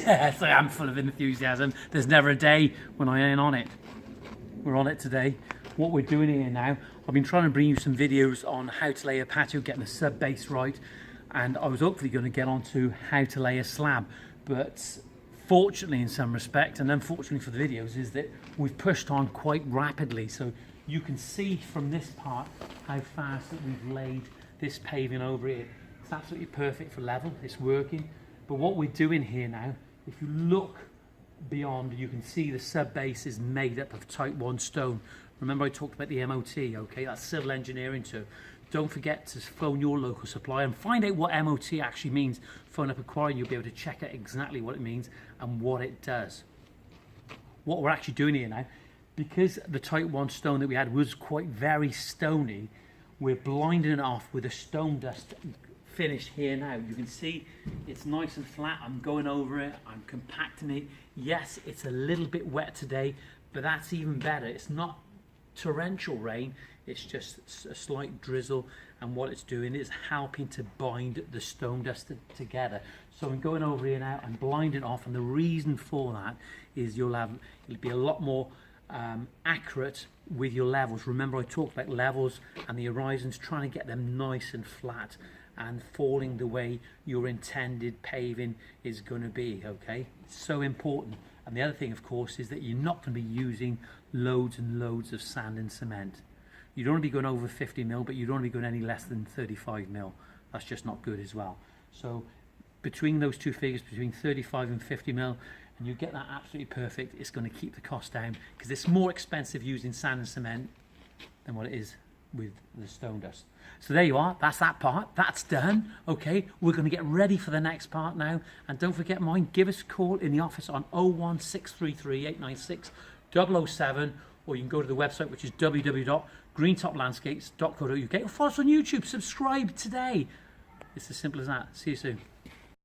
Yes, I am full of enthusiasm. There's never a day when I ain't on it. We're on it today. What we're doing here now, I've been trying to bring you some videos on how to lay a patio, getting the sub base right, and I was hopefully going to get on to how to lay a slab, but fortunately in some respect, and unfortunately for the videos, is that we've pushed on quite rapidly. So you can see from this part how fast that we've laid this paving over here. It's absolutely perfect for level, it's working. But what we're doing here now, if you look beyond, you can see the sub base is made up of type 1 stone. Remember I talked about the MOT, okay? That's civil engineering too. Don't forget to phone your local supplier and find out what MOT actually means. Phone up a quarry and you'll be able to check out exactly what it means and what it does. What we're actually doing here now, because the type 1 stone that we had was quite very stony, we're blinding it off with a stone dust finish here now. You can see it's nice and flat. I'm going over it, I'm compacting it. Yes, it's a little bit wet today, but that's even better. It's not torrential rain, it's just a slight drizzle, and what it's doing is helping to bind the stone dust together. So I'm going over here now and blinding off, and the reason for that is it'll be a lot more accurate with your levels. Remember I talked about levels and the horizons, trying to get them nice and flat and falling the way your intended paving is going to be, okay? It's so important. And the other thing, of course, is that you're not going to be using loads and loads of sand and cement. You don't want to be going over 50 mil, but you don't want to be going any less than 35 mil. That's just not good as well. So between those two figures, between 35 and 50 mil, and you get that absolutely perfect, it's going to keep the cost down, because it's more expensive using sand and cement than what it is with the stone dust. So there you are, that's that part, that's done. Okay, we're going to get ready for the next part now, and don't forget mine, give us a call in the office on 01633 896 007, or you can go to the website, which is www.greentoplandscapes.co.uk, or follow us on YouTube. Subscribe today. It's as simple as that. See you soon.